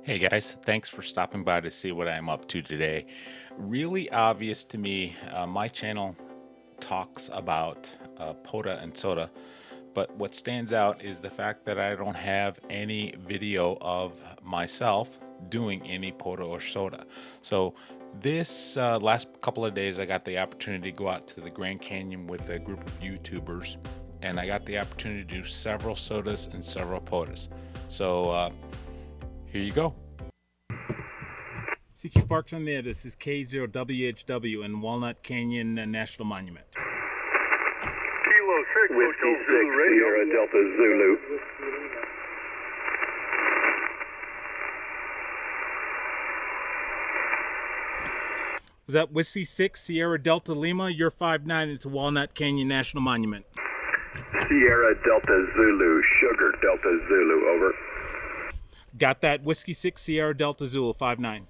Hey guys, thanks for stopping by to see what I'm up to today. Really obvious to me, my channel talks about POTA and SOTA, but what stands out is the fact that I don't have any video of myself doing any POTA or SOTA. So this last couple of days I got the opportunity to go out to the Grand Canyon with a group of YouTubers, and I got the opportunity to do several SOTAs and several POTAs. So here you go. CQ Parks on there. This is K0WHW in Walnut Canyon National Monument. Kilo 6, Hotel Zulu Radio. Sierra Delta Zulu. Is that Whiskey 6, Sierra Delta Lima? You're 5-9 into Walnut Canyon National Monument. Sierra Delta Zulu, Sugar Delta Zulu, over. Got that. Whiskey 6, Sierra Delta Zulu, 5-9.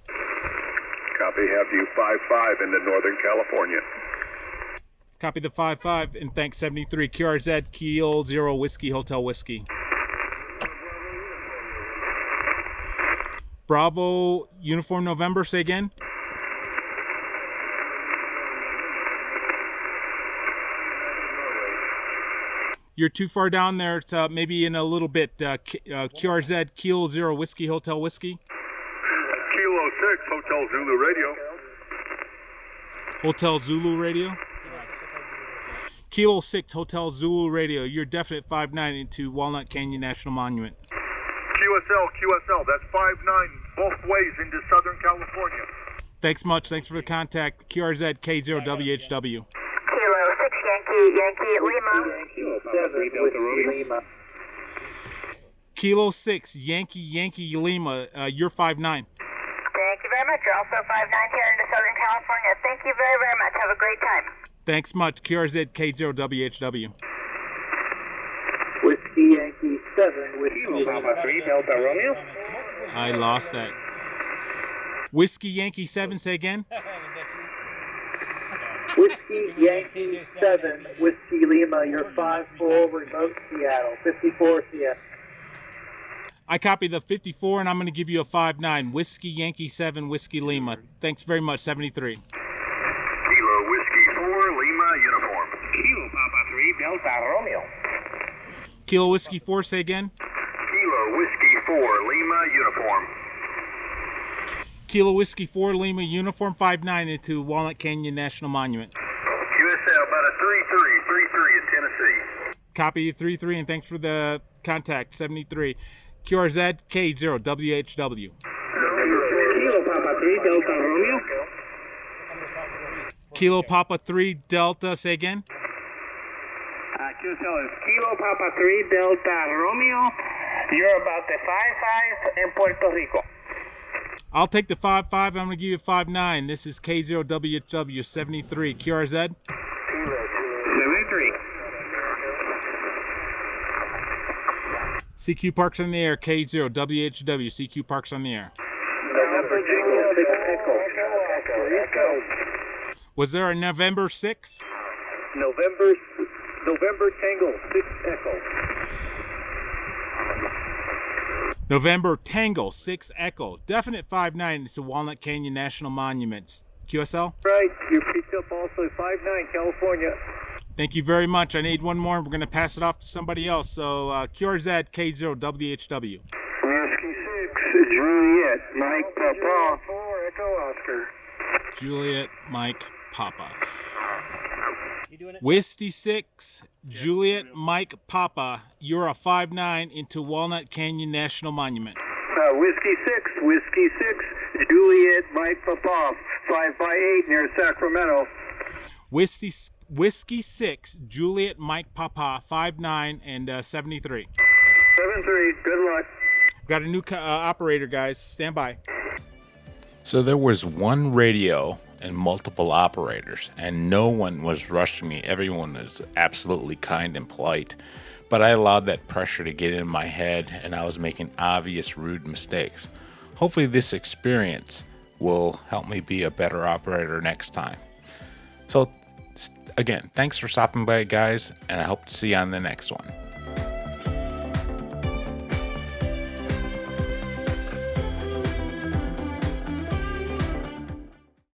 Copy, have you 5-5 into Northern California. Copy the 5-5 and thanks 73. QRZ, Kilo 0, Whiskey, Hotel Whiskey. Bravo, Uniform November, say again. You're too far down there. It's maybe in a little bit. QRZ, Kilo 0, Whiskey, Hotel Whiskey. Kilo 6, Hotel Zulu Radio. Hotel Zulu Radio. Kilo 6, Hotel Zulu Radio. You're definite 5-9 into Walnut Canyon National Monument. QSL, that's 5-9 both ways into Southern California. Thanks much. Thanks for the contact. QRZ, K0WHW. Kilo 6 Yankee Lima. Kilo 7, Delta Romeo. Kilo 6, Yankee Lima. You're 5-9. Thank you very much. You're also 5-9 here into Southern California. Thank you very, very much. Have a great time. Thanks much. QRZ, K0WHW. Whiskey Yankee 7, Whiskey Papa 3, Delta Romeo. I lost that. Whiskey Yankee 7, say again. Whiskey Yankee 7, Whiskey Lima. You're 5-4, remote Seattle, 54 Seattle. I copy the 54 and I'm going to give you a 5-9. Whiskey Yankee 7, Whiskey Lima. Thanks very much. 73. Kilo Whiskey 4, Lima Uniform. Kilo Papa 3, Delta Romeo. Kilo Whiskey 4, say again. Kilo Whiskey 4, Lima Uniform. Kilo Whiskey 4, Lima Uniform, 5-9 into Walnut Canyon National Monument. QSL, about a 3-3 in Tennessee. Copy 3-3 and thanks for the contact. 73. QRZ, K0WHW. Kilo Papa 3, Delta Romeo. Kilo Papa 3, Delta, say again. QSL is Kilo Papa 3, Delta Romeo. You're about the 5-5 in Puerto Rico. I'll take the 5-5. I'm going to give you 5-9. This is K0WHW 73. QRZ. 73. CQ Parks on the air. K0WHW. CQ Parks on the air. November Jingle 6 Echo. Was there a November 6? November Tango 6 Echo. November Tango 6 Echo. Definite 5-9. It's a Walnut Canyon National Monument. QSL? Right, you picked up also 5-9 California. Thank you very much. I need one more. We're going to pass it off to somebody else. So QRZ, K0WHW. Whiskey 6, Juliet, Mike Papa. 4 Echo Oscar. Juliet, Mike, Papa. Whiskey 6, Juliet, Mike, Papa. You're a 5-9 into Walnut Canyon National Monument. Whiskey 6, Juliet, Mike Papa, 5-8 near Sacramento. Whiskey 6, Juliet, Mike, Papa, 5-9 and 73. 7-3, good luck. Got a new operator, guys. Stand by. So there was one radio and multiple operators, and no one was rushing me. Everyone was absolutely kind and polite, but I allowed that pressure to get in my head, and I was making obvious rude mistakes. Hopefully this experience will help me be a better operator next time. So again, thanks for stopping by, guys, and I hope to see you on the next one.